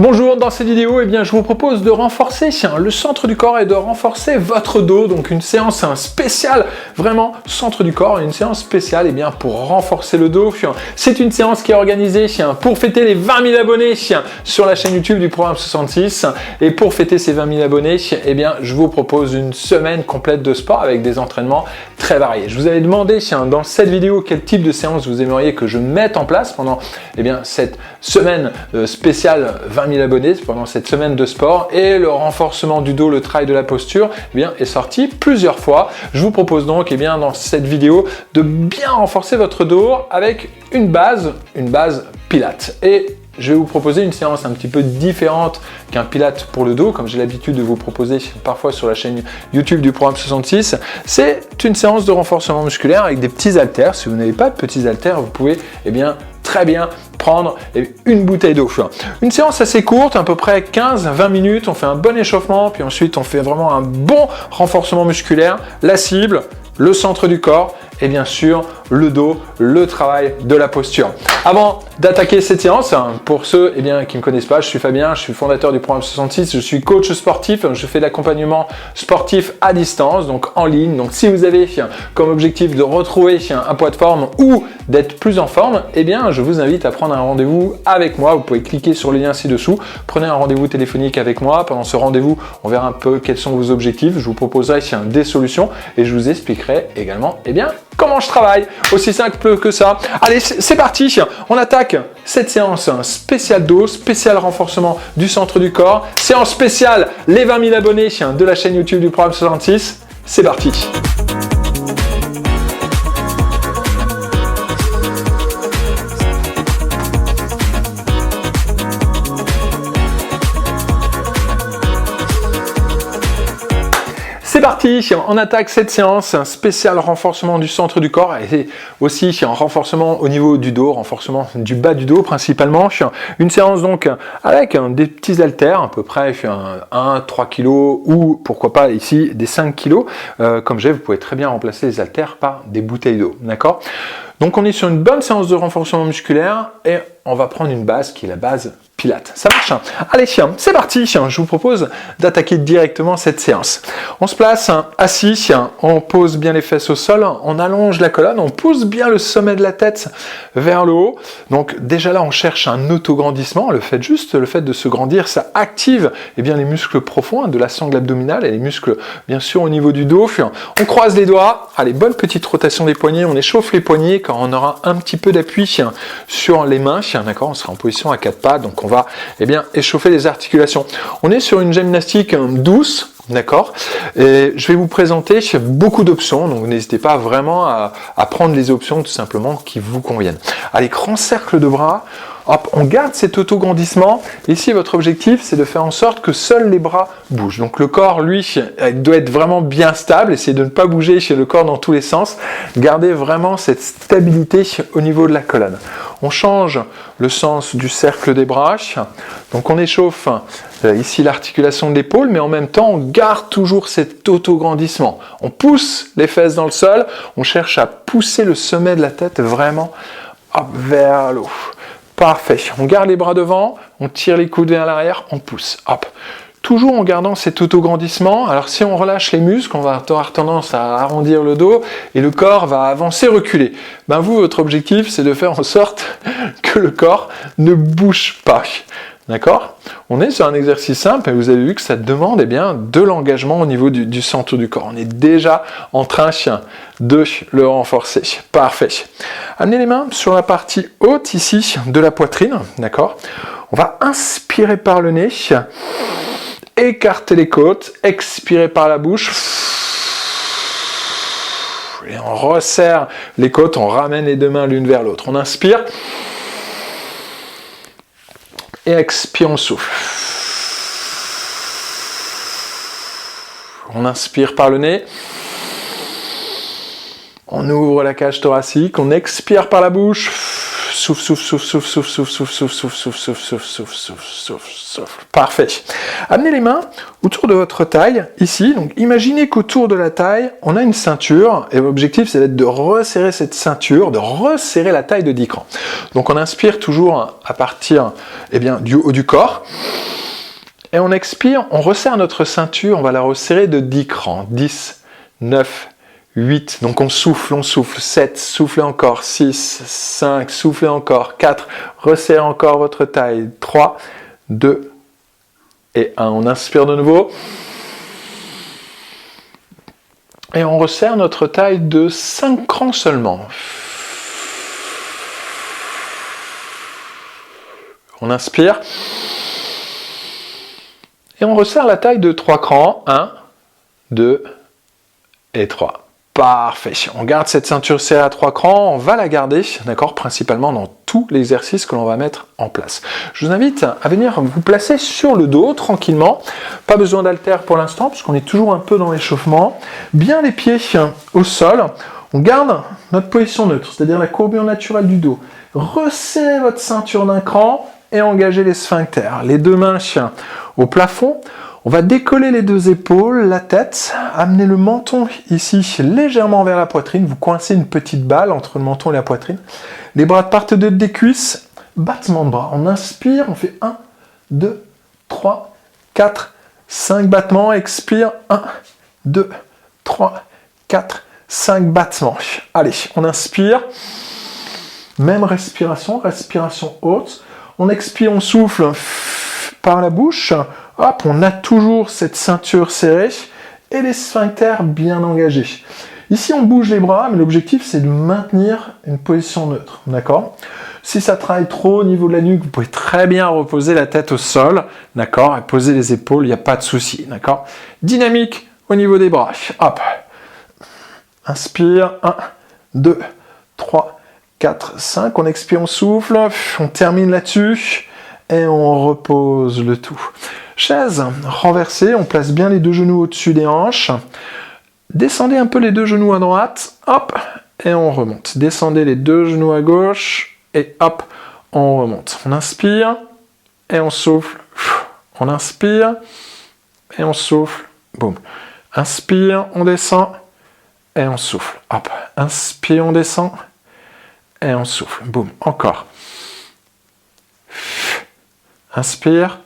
Bonjour, dans cette vidéo, je vous propose de renforcer le centre du corps et de renforcer votre dos. Donc une séance spéciale, vraiment centre du corps, une séance spéciale pour renforcer le dos. C'est une séance qui est organisée pour fêter les 20 000 abonnés sur la chaîne YouTube du Programme 66. Et pour fêter ces 20 000 abonnés, je vous propose une semaine complète de sport avec des entraînements très variés. Je vous avais demandé dans cette vidéo quel type de séance vous aimeriez que je mette en place pendant cette semaine spéciale 20 000 abonnés, pendant cette semaine de sport, et le renforcement du dos, le travail de la posture est sorti plusieurs fois. Je vous propose donc dans cette vidéo de bien renforcer votre dos avec une base Pilates. Et je vais vous proposer une séance un petit peu différente qu'un Pilates pour le dos, comme j'ai l'habitude de vous proposer parfois sur la chaîne YouTube du Programme 66. C'est une séance de renforcement musculaire avec des petits haltères. Si vous n'avez pas de petits haltères, vous pouvez très bien prendre une bouteille d'eau. Une séance assez courte, à peu près 15-20 minutes. On fait un bon échauffement, puis ensuite on fait vraiment un bon renforcement musculaire. La cible, le centre du corps et bien sûr le dos, le travail de la posture. Avant d'attaquer cette séance, pour ceux qui ne me connaissent pas, je suis Fabien, je suis fondateur du Programme 66, je suis coach sportif, je fais de l'accompagnement sportif à distance, donc en ligne. Donc si vous avez comme objectif de retrouver un poids de forme ou d'être plus en forme, je vous invite à prendre un rendez-vous avec moi. Vous pouvez cliquer sur le lien ci-dessous, prenez un rendez-vous téléphonique avec moi. Pendant ce rendez-vous, on verra un peu quels sont vos objectifs, je vous proposerai des solutions et je vous expliquerai également comment je travaille. Aussi simple que ça. Allez, c'est parti. On attaque cette séance spéciale dos, spécial renforcement du centre du corps. Séance spéciale, les 20 000 abonnés de la chaîne YouTube du Programme 66. C'est parti. C'est parti, on attaque cette séance spéciale renforcement du centre du corps et aussi un renforcement au niveau du dos, renforcement du bas du dos principalement. Une séance donc avec des petits haltères, à peu près 1-3 kg ou pourquoi pas ici des 5 kg. Comme vous pouvez très bien remplacer les haltères par des bouteilles d'eau, d'accord ? Donc on est sur une bonne séance de renforcement musculaire et on va prendre une base qui est la base Pilates. Ça marche? Allez, c'est parti. Je vous propose d'attaquer directement cette séance. On se place assis, on pose bien les fesses au sol, on allonge la colonne, on pousse bien le sommet de la tête vers le haut. Donc déjà là, on cherche un autograndissement. Le fait de se grandir, ça active les muscles profonds de la sangle abdominale et les muscles bien sûr au niveau du dos. On croise les doigts. Allez, bonne petite rotation des poignets. On échauffe les poignets quand on aura un petit peu d'appui sur les mains. D'accord, on sera en position à 4 pattes. Donc on va échauffer les articulations. On est sur une gymnastique douce, d'accord, et je vais vous présenter beaucoup d'options, donc n'hésitez pas vraiment à prendre les options tout simplement qui vous conviennent. Allez, grand cercle de bras. Hop, on garde cet auto-grandissement. Ici, votre objectif, c'est de faire en sorte que seuls les bras bougent. Donc le corps, lui, doit être vraiment bien stable. Essayez de ne pas bouger le corps dans tous les sens. Gardez vraiment cette stabilité au niveau de la colonne. On change le sens du cercle des bras. Donc on échauffe ici l'articulation de l'épaule, mais en même temps, on garde toujours cet auto-grandissement. On pousse les fesses dans le sol. On cherche à pousser le sommet de la tête vraiment vers le haut. Parfait. On garde les bras devant, on tire les coudes vers l'arrière, on pousse. Hop. Toujours en gardant cet autograndissement. Alors si on relâche les muscles, on va avoir tendance à arrondir le dos et le corps va avancer, reculer. Vous, votre objectif, c'est de faire en sorte que le corps ne bouge pas. D'accord ? On est sur un exercice simple et vous avez vu que ça demande de l'engagement au niveau du centre du corps. On est déjà en train de le renforcer. Parfait. Amenez les mains sur la partie haute ici de la poitrine. D'accord ? On va inspirer par le nez. Écarter les côtes. Expirer par la bouche. Et on resserre les côtes. On ramène les deux mains l'une vers l'autre. On inspire. Et expire, on souffle. On inspire par le nez. On ouvre la cage thoracique. On expire par la bouche. souffle, souffle, souffle, souffle, souffle, souffle, souffle, souffle, souffle, souffle, souffle, souffle, souffle, souffle, souffle, souffle. Parfait. Amenez les mains autour de votre taille, ici. Donc, imaginez qu'autour de la taille, on a une ceinture, et l'objectif, c'est de resserrer cette ceinture, de resserrer la taille de 10 crans. Donc, on inspire toujours à partir, du haut du corps. Et on expire, on resserre notre ceinture, on va la resserrer de 10 crans. 10, 9, 8, donc on souffle, 7, soufflez encore, 6, 5, soufflez encore, 4, resserrez encore votre taille, 3, 2 et 1. On inspire de nouveau. Et on resserre notre taille de 5 crans seulement. On inspire. Et on resserre la taille de 3 crans. 1, 2 et 3. Parfait. On garde cette ceinture serrée à 3 crans. On va la garder, d'accord, principalement dans tout l'exercice que l'on va mettre en place. Je vous invite à venir vous placer sur le dos tranquillement. Pas besoin d'haltère pour l'instant, puisqu'on est toujours un peu dans l'échauffement. Bien les pieds au sol. On garde notre position neutre, c'est-à-dire la courbure naturelle du dos. Resserrez votre ceinture d'un cran et engagez les sphincters. Les deux mains au plafond. On va décoller les deux épaules, la tête, amener le menton ici légèrement vers la poitrine. Vous coincez une petite balle entre le menton et la poitrine. Les bras partent des cuisses. Battement de bras. On inspire, on fait 1, 2, 3, 4, 5 battements. Expire, 1, 2, 3, 4, 5 battements. Allez, on inspire. Même respiration, respiration haute. On expire, on souffle par la bouche. Hop, on a toujours cette ceinture serrée et les sphincters bien engagés. Ici, on bouge les bras, mais l'objectif, c'est de maintenir une position neutre. D'accord ? Si ça travaille trop au niveau de la nuque, vous pouvez très bien reposer la tête au sol. D'accord ? Et poser les épaules, il n'y a pas de souci. D'accord ? Dynamique au niveau des bras. Hop. Inspire. 1, 2, 3, 4, 5. On expire, on souffle. On termine là-dessus. Et on repose le tout. Chaise renversée, on place bien les deux genoux au-dessus des hanches. Descendez un peu les deux genoux à droite, hop, et on remonte. Descendez les deux genoux à gauche, et hop, on remonte. On inspire, et on souffle. On inspire, et on souffle. Boum. Inspire, on descend, et on souffle. Hop. Inspire, on descend, et on souffle. Boum. Encore. Inspire.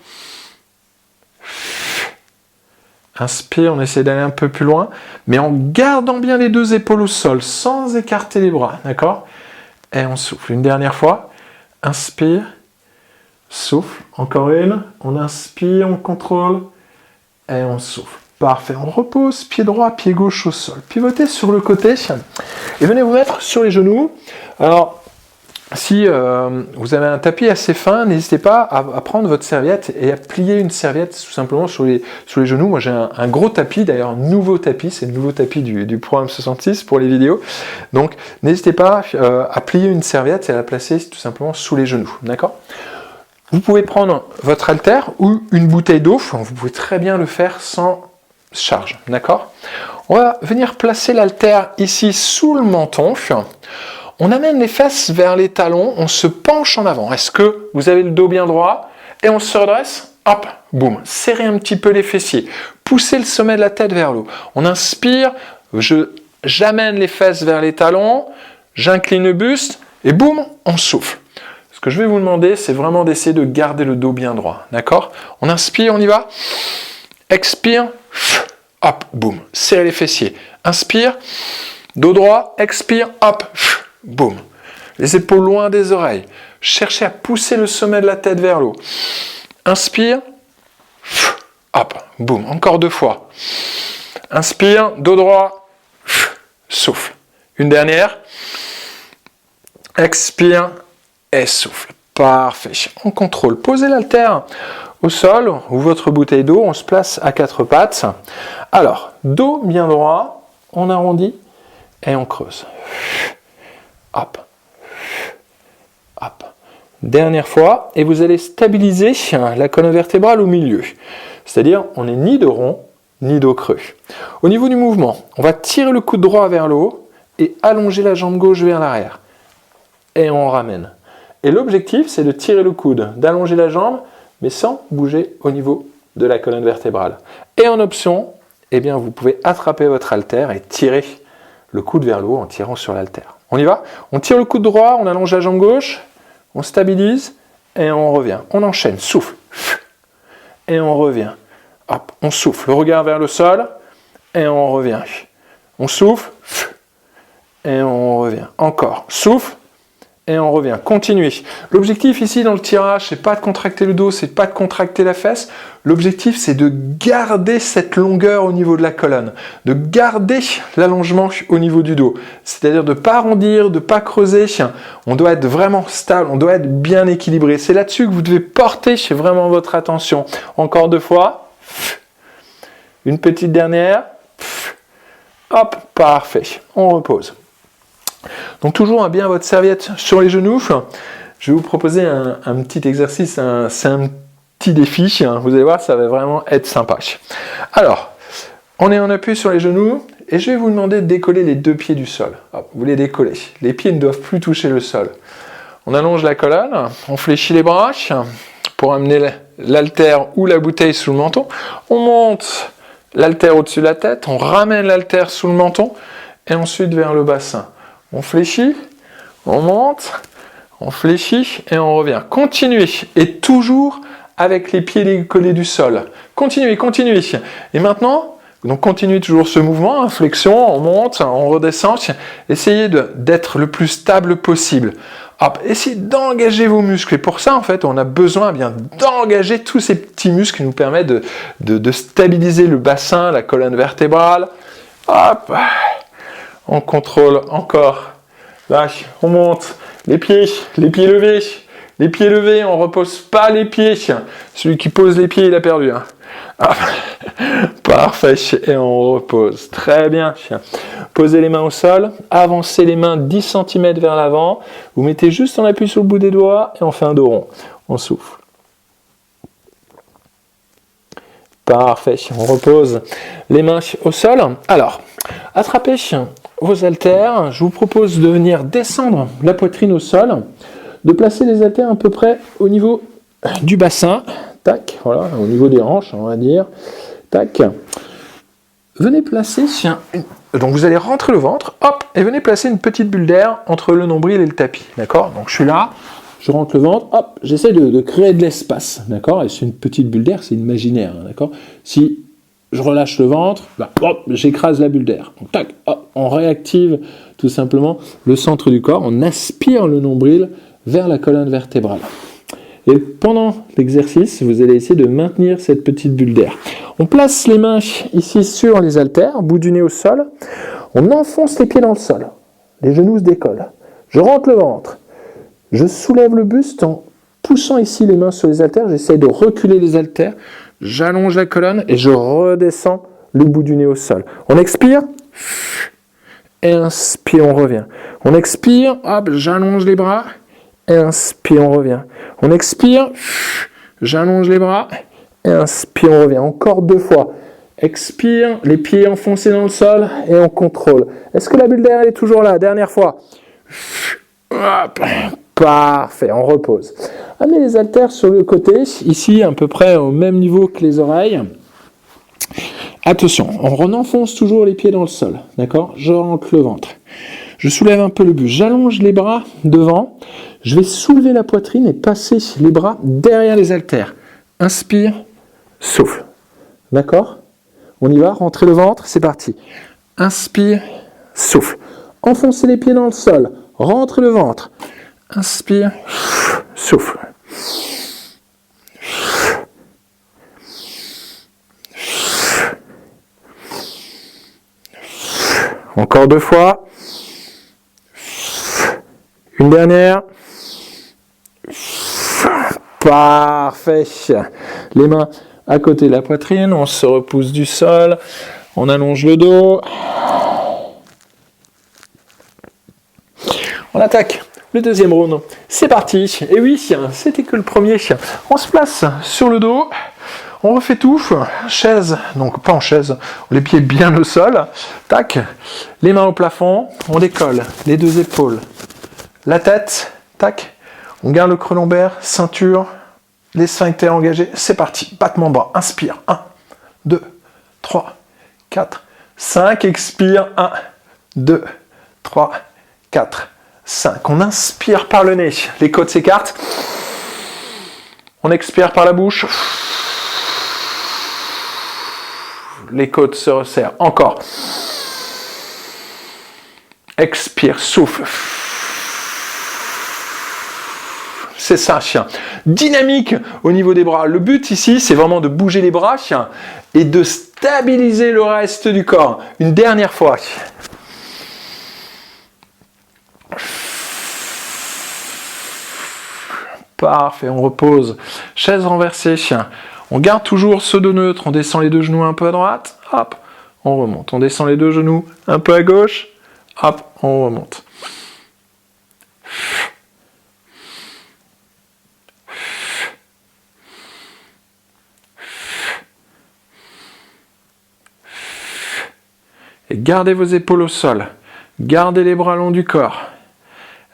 Inspire, on essaie d'aller un peu plus loin, mais en gardant bien les deux épaules au sol, sans écarter les bras, d'accord ? Et on souffle. Une dernière fois. Inspire. Souffle. Encore une. On inspire, on contrôle. Et on souffle. Parfait. On repose, pied droit, pied gauche au sol. Pivotez sur le côté. Et venez vous mettre sur les genoux. Alors, si vous avez un tapis assez fin, n'hésitez pas à prendre votre serviette et à plier une serviette tout simplement sur les genoux. Moi j'ai un gros tapis, d'ailleurs un nouveau tapis, c'est le nouveau tapis du programme 66 pour les vidéos. Donc n'hésitez pas à plier une serviette et à la placer tout simplement sous les genoux. D'accord ? Vous pouvez prendre votre haltère ou une bouteille d'eau, vous pouvez très bien le faire sans charge. D'accord ? On va venir placer l'haltère ici sous le menton. On amène les fesses vers les talons, on se penche en avant. Est-ce que vous avez le dos bien droit ? Et on se redresse, hop, boum. Serrez un petit peu les fessiers. Poussez le sommet de la tête vers le haut. On inspire, j'amène les fesses vers les talons, j'incline le buste, et boum, on souffle. Ce que je vais vous demander, c'est vraiment d'essayer de garder le dos bien droit. D'accord ? On inspire, on y va. Expire, hop, boum. Serrez les fessiers. Inspire, dos droit, expire, hop, boum. Les épaules loin des oreilles. Cherchez à pousser le sommet de la tête vers le haut. Inspire. Hop, boum. Encore 2 fois. Inspire, dos droit. Souffle. Une dernière. Expire et souffle. Parfait. On contrôle. Posez l'haltère au sol ou votre bouteille d'eau. On se place à 4 pattes. Alors, dos bien droit. On arrondit et on creuse. Hop. Hop. Dernière fois, et vous allez stabiliser la colonne vertébrale au milieu. C'est-à-dire, on n'est ni dos rond, ni dos creux. Au niveau du mouvement, on va tirer le coude droit vers le haut et allonger la jambe gauche vers l'arrière. Et on ramène. Et l'objectif, c'est de tirer le coude, d'allonger la jambe, mais sans bouger au niveau de la colonne vertébrale. Et en option, eh bien, vous pouvez attraper votre haltère et tirer le coude vers le haut en tirant sur l'haltère. On y va? On tire le coude droit, on allonge la jambe gauche, on stabilise et on revient. On enchaîne, souffle. Et on revient. Hop, on souffle, le regard vers le sol et on revient. On souffle et on revient. Encore, souffle et on revient. Continuez. L'objectif ici dans le tirage, c'est pas de contracter le dos, c'est pas de contracter la fesse. L'objectif, c'est de garder cette longueur au niveau de la colonne, de garder l'allongement au niveau du dos. C'est-à-dire de ne pas arrondir, de ne pas creuser. On doit être vraiment stable, on doit être bien équilibré. C'est là-dessus que vous devez porter vraiment votre attention. Encore 2 fois. Une petite dernière. Hop, parfait. On repose. Donc toujours bien votre serviette sur les genoux. Je vais vous proposer un petit exercice, c'est un petit défi. Vous allez voir, ça va vraiment être sympa. Alors, on est en appui sur les genoux et je vais vous demander de décoller les 2 pieds du sol. Hop, vous les décollez. Les pieds ne doivent plus toucher le sol. On allonge la colonne, on fléchit les bras pour amener l'haltère ou la bouteille sous le menton. On monte l'haltère au-dessus de la tête, on ramène l'haltère sous le menton et ensuite vers le bassin. On fléchit, on monte, on fléchit et on revient. Continuez et toujours avec les pieds décollés du sol. Continuez, continuez. Et maintenant, donc continuez toujours ce mouvement, flexion, on monte, on redescend. Essayez d'être le plus stable possible. Hop, essayez d'engager vos muscles. Et pour ça, en fait, on a besoin d'engager tous ces petits muscles qui nous permettent de stabiliser le bassin, la colonne vertébrale. Hop. On contrôle encore. Là, on monte. Les pieds levés. Les pieds levés, on ne repose pas les pieds. Celui qui pose les pieds, il a perdu. Ah, parfait. Et on repose. Très bien. Posez les mains au sol. Avancez les mains 10 cm vers l'avant. Vous mettez juste en appui sur le bout des doigts et on fait un dos rond. On souffle. Parfait. On repose les mains au sol. Alors, attrapez vos haltères. Je vous propose de venir descendre la poitrine au sol, de placer les haltères à peu près au niveau du bassin. Tac, voilà, au niveau des hanches, on va dire. Tac. Venez placer, donc vous allez rentrer le ventre, hop, et venez placer une petite bulle d'air entre le nombril et le tapis, d'accord? Donc je suis là, je rentre le ventre, hop, j'essaie de créer de l'espace, d'accord? Et c'est une petite bulle d'air, c'est imaginaire, d'accord? Si je relâche le ventre, bah, hop, j'écrase la bulle d'air. Donc, tac, hop, on réactive tout simplement le centre du corps, on aspire le nombril vers la colonne vertébrale. Et pendant l'exercice, vous allez essayer de maintenir cette petite bulle d'air. On place les mains ici sur les haltères, bout du nez au sol. On enfonce les pieds dans le sol. Les genoux se décollent. Je rentre le ventre. Je soulève le buste en poussant ici les mains sur les haltères. J'essaie de reculer les haltères. J'allonge la colonne et je redescends le bout du nez au sol. On expire. Et inspire, on revient. On expire. Hop, j'allonge les bras. Et inspire, on revient. On expire, j'allonge les bras, et inspire, on revient. Encore 2 fois. Expire, les pieds enfoncés dans le sol, et on contrôle. Est-ce que la bulle d'air est toujours là? Dernière fois. Hop. Parfait, on repose. Amenez les haltères sur le côté, ici à peu près au même niveau que les oreilles. Attention, on enfonce toujours les pieds dans le sol, d'accord? Je rentre le ventre. Je soulève un peu le buste, j'allonge les bras devant, je vais soulever la poitrine et passer les bras derrière les haltères. Inspire, souffle. D'accord? On y va, rentrez le ventre, c'est parti. Inspire, souffle. Enfoncez les pieds dans le sol, rentrez le ventre. Inspire, souffle. Encore 2 fois. Une dernière. Parfait. Les mains à côté de la poitrine, on se repousse du sol, on allonge le dos. On attaque le deuxième round. C'est parti. Et oui, c'était que le premier. On se place sur le dos. On refait tout. Chaise, donc pas en chaise, les pieds bien au sol. Tac. Les mains au plafond. On décolle les 2 épaules. La tête. Tac. On garde le creux lombaire, ceinture, les sphincters engagés. C'est parti. Battement bras. Inspire. 1, 2, 3, 4, 5. Expire. 1, 2, 3, 4, 5. On inspire par le nez. Les côtes s'écartent. On expire par la bouche. Les côtes se resserrent. Encore. Expire, souffle. C'est ça, chien. Dynamique au niveau des bras. Le but ici, c'est vraiment de bouger les bras, chien, et de stabiliser le reste du corps. Une dernière fois. Parfait, on repose. Chaise renversée, chien. On garde toujours ce dos neutre. On descend les deux genoux un peu à droite. Hop, on remonte. On descend les deux genoux un peu à gauche. Hop, on remonte. Et gardez vos épaules au sol. Gardez les bras longs du corps.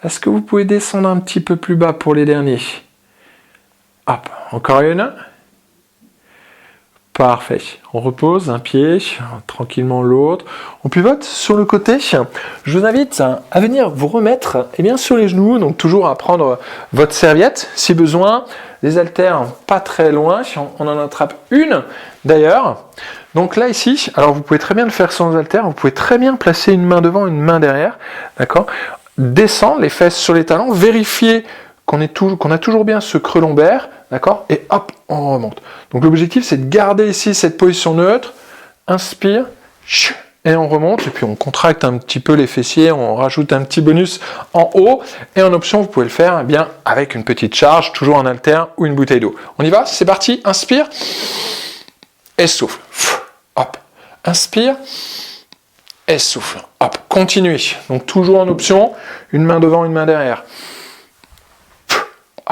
Est-ce que vous pouvez descendre un petit peu plus bas pour les derniers? Hop, encore une. Parfait. On repose un pied, tranquillement l'autre. On pivote sur le côté. Je vous invite à venir vous remettre sur les genoux. Donc toujours à prendre votre serviette si besoin. Les haltères pas très loin. On en attrape une d'ailleurs. Donc là ici, alors vous pouvez très bien le faire sans haltères. Vous pouvez très bien placer une main devant, une main derrière. D'accord? Descendre les fesses sur les talons. Vérifier qu'on a toujours bien ce creux lombaire, d'accord? Et hop, on remonte. Donc l'objectif, c'est de garder ici cette position neutre. Inspire, et on remonte. Et puis on contracte un petit peu les fessiers, on rajoute un petit bonus en haut. Et en option, vous pouvez le faire avec une petite charge, toujours en haltère ou une bouteille d'eau. On y va? C'est parti. Inspire et souffle. Hop. Inspire et souffle. Hop. Continuez. Donc toujours en option, une main devant, une main derrière.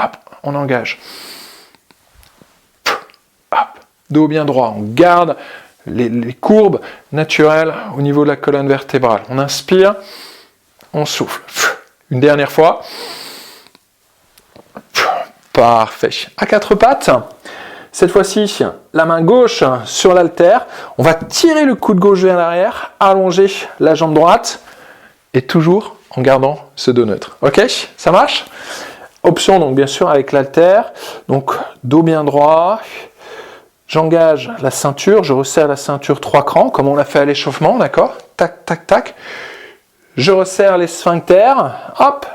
Hop, on engage. Hop, dos bien droit. On garde les courbes naturelles au niveau de la colonne vertébrale. On inspire, on souffle. Une dernière fois. Parfait. À quatre pattes. Cette fois-ci, la main gauche sur l'haltère. On va tirer le coude gauche vers l'arrière, allonger la jambe droite et toujours en gardant ce dos neutre. Ok? Ça marche? Option, donc bien sûr avec l'haltère, donc dos bien droit, j'engage la ceinture, je resserre la ceinture 3 crans, comme on l'a fait à l'échauffement, d'accord? Tac, tac, tac. Je resserre les sphincters, hop,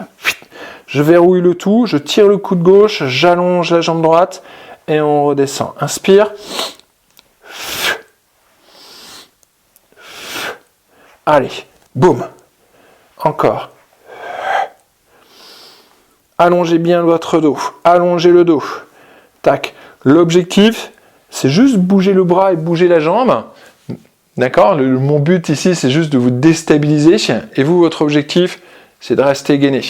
je verrouille le tout, je tire le coude gauche, j'allonge la jambe droite et on redescend. Inspire. Allez, boum. Encore. Allongez bien votre dos, allongez le dos. Tac. L'objectif, c'est juste bouger le bras et bouger la jambe. D'accord? Mon but ici, c'est juste de vous déstabiliser. Et vous, votre objectif, c'est de rester gainé.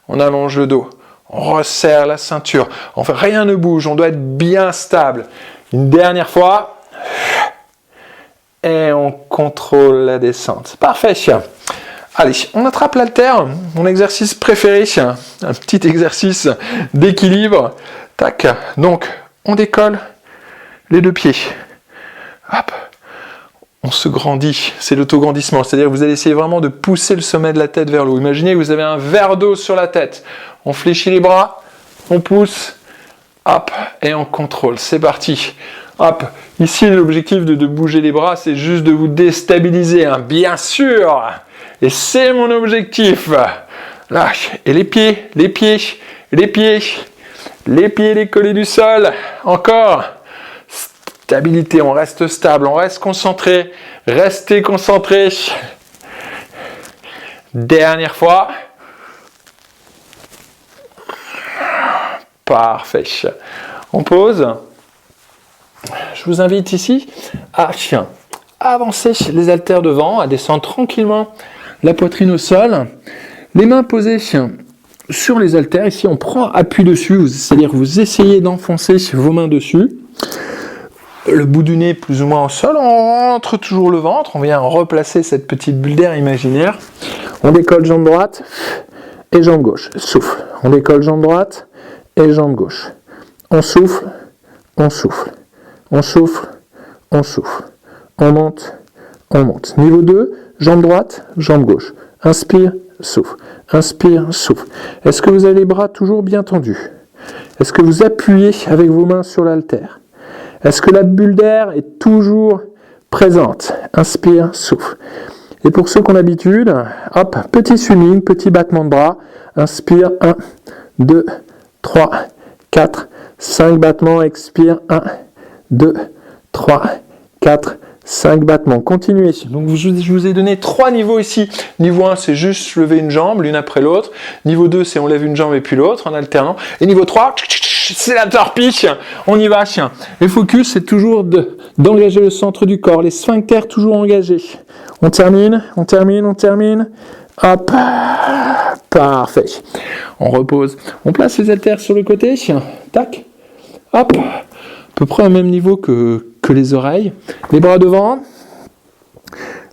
On allonge le dos, on resserre la ceinture. Enfin, rien ne bouge, on doit être bien stable. Une dernière fois. Et on contrôle la descente. Parfait. Allez, on attrape l'haltère, mon exercice préféré, un petit exercice d'équilibre. Tac, donc on décolle les deux pieds. Hop, on se grandit, c'est l'autograndissement, c'est-à-dire que vous allez essayer vraiment de pousser le sommet de la tête vers le haut. Imaginez que vous avez un verre d'eau sur la tête. On fléchit les bras, on pousse, hop, et on contrôle. C'est parti. Hop, ici l'objectif de bouger les bras, c'est juste de vous déstabiliser, hein, bien sûr. Et c'est mon objectif. Là, et les pieds, les pieds, les pieds, les pieds décollés du sol. Encore. Stabilité, on reste stable, on reste concentré. Restez concentré. Dernière fois. Parfait. On pose. Je vous invite ici à avancer les haltères devant, à descendre tranquillement la poitrine au sol, les mains posées sur les haltères. Ici, on prend appui dessus, c'est-à-dire que vous essayez d'enfoncer vos mains dessus. Le bout du nez plus ou moins au sol, on rentre toujours le ventre, on vient replacer cette petite bulle d'air imaginaire. On décolle jambe droite et jambe gauche. Souffle. On décolle jambe droite et jambe gauche. On souffle, on souffle, on souffle, on souffle. On monte, on monte. Niveau 2, jambe droite, jambe gauche. Inspire, souffle. Inspire, souffle. Est-ce que vous avez les bras toujours bien tendus? Est-ce que vous appuyez avec vos mains sur l'haltère? Est-ce que la bulle d'air est toujours présente? Inspire, souffle. Et pour ceux qui ont l'habitude, hop, petit swimming, petit battement de bras. Inspire, 1, 2, 3, 4, 5 battements. Expire, 1, 2, 3, 4, 5 battements. Continuez. Donc je vous ai donné 3 niveaux ici. Niveau 1, c'est juste lever une jambe, l'une après l'autre. Niveau 2, c'est on lève une jambe et puis l'autre en alternant. Et niveau 3, c'est la torpille. On y va. Le focus, c'est toujours d'engager le centre du corps. Les sphincters toujours engagés. On termine, on termine, on termine. Hop. Parfait. On repose. On place les haltères sur le côté. Tac. Hop. À peu près au même niveau que les oreilles. Les bras devant.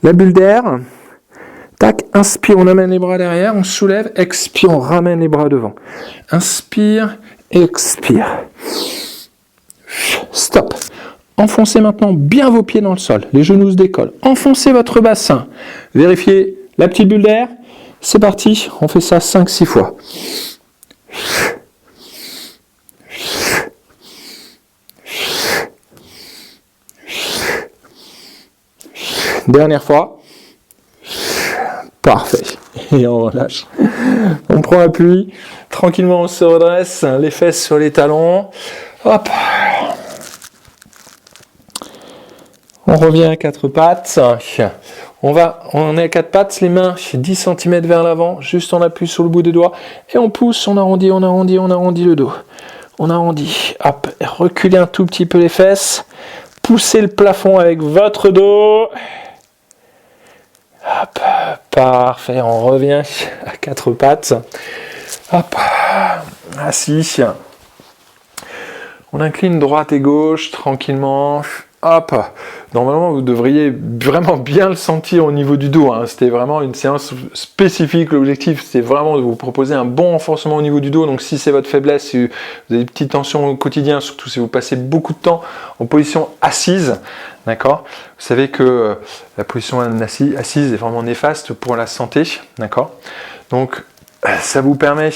La bulle d'air. Tac. Inspire, on amène les bras derrière. On soulève. Expire, on ramène les bras devant. Inspire. Expire. Stop. Enfoncez maintenant bien vos pieds dans le sol. Les genoux se décollent. Enfoncez votre bassin. Vérifiez la petite bulle d'air. C'est parti. On fait ça 5-6 fois. Dernière fois. Parfait. Et on relâche. On prend appui. Tranquillement, on se redresse. Les fesses sur les talons. Hop. On revient à 4 pattes. On est à 4 pattes, les mains 10 cm vers l'avant. Juste on appuie sur le bout des doigts. Et on pousse, on arrondit, on arrondit, on arrondit le dos. On arrondit. Hop. Reculez un tout petit peu les fesses. Poussez le plafond avec votre dos. Hop, parfait, on revient à 4 pattes. Hop, assis. On incline droite et gauche tranquillement. Hop, normalement vous devriez vraiment bien le sentir au niveau du dos. C'était vraiment une séance spécifique. L'objectif, c'est vraiment de vous proposer un bon renforcement au niveau du dos. Donc si c'est votre faiblesse, si vous avez des petites tensions au quotidien, surtout si vous passez beaucoup de temps en position assise, d'accord? Vous savez que la position assise est vraiment néfaste pour la santé, d'accord? Donc ça vous permet,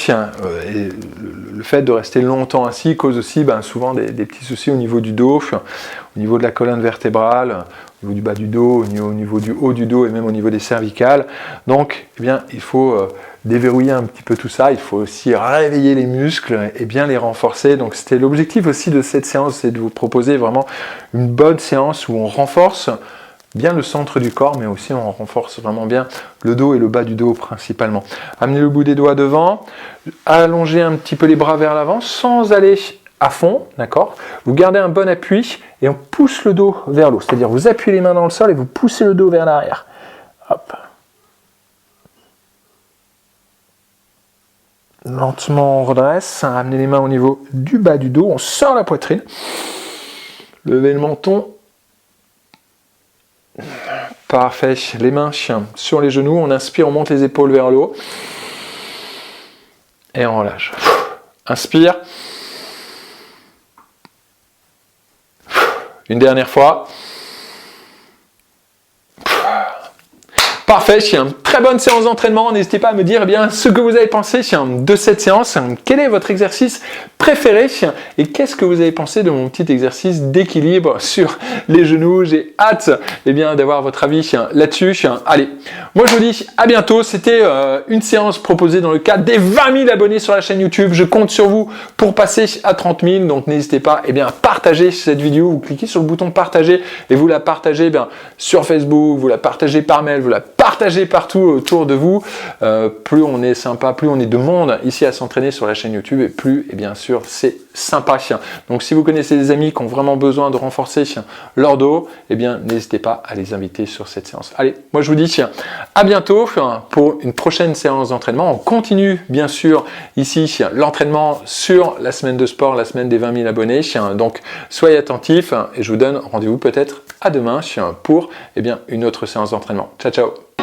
le fait de rester longtemps assis cause aussi souvent des petits soucis au niveau du dos, au niveau de la colonne vertébrale, au niveau du bas du dos, au niveau du haut du dos et même au niveau des cervicales. Donc, il faut déverrouiller un petit peu tout ça. Il faut aussi réveiller les muscles et bien les renforcer. Donc, c'était l'objectif aussi de cette séance, c'est de vous proposer vraiment une bonne séance où on renforce bien le centre du corps, mais aussi on renforce vraiment bien le dos et le bas du dos principalement. Amenez le bout des doigts devant, allongez un petit peu les bras vers l'avant sans aller à fond, d'accord? Vous gardez un bon appui et on pousse le dos vers l'eau, c'est-à-dire vous appuyez les mains dans le sol et vous poussez le dos vers l'arrière. Hop. Lentement on redresse, amenez les mains au niveau du bas du dos, on sort la poitrine, levez le menton. Parfait, les mains sur les genoux, on inspire, on monte les épaules vers le haut et on relâche. Inspire. Une dernière fois. Parfait, très bonne séance d'entraînement. N'hésitez pas à me dire ce que vous avez pensé de cette séance. Quel est votre exercice préféré et qu'est-ce que vous avez pensé de mon petit exercice d'équilibre sur les genoux? J'ai hâte d'avoir votre avis là-dessus. Allez, moi je vous dis à bientôt. C'était une séance proposée dans le cadre des 20 000 abonnés sur la chaîne YouTube. Je compte sur vous pour passer à 30 000. Donc n'hésitez pas à partager cette vidéo. Vous cliquez sur le bouton partager et vous la partagez sur Facebook, vous la partagez par mail, vous la partagez partout autour de vous. Plus on est sympa, plus on est de monde ici à s'entraîner sur la chaîne YouTube et plus, bien sûr, c'est sympa. Donc si vous connaissez des amis qui ont vraiment besoin de renforcer leur dos, n'hésitez pas à les inviter sur cette séance. Allez, moi je vous dis à bientôt pour une prochaine séance d'entraînement. On continue bien sûr ici l'entraînement sur la semaine de sport, la semaine des 20 000 abonnés. Donc soyez attentifs et je vous donne rendez-vous peut-être à demain pour une autre séance d'entraînement. Ciao, ciao!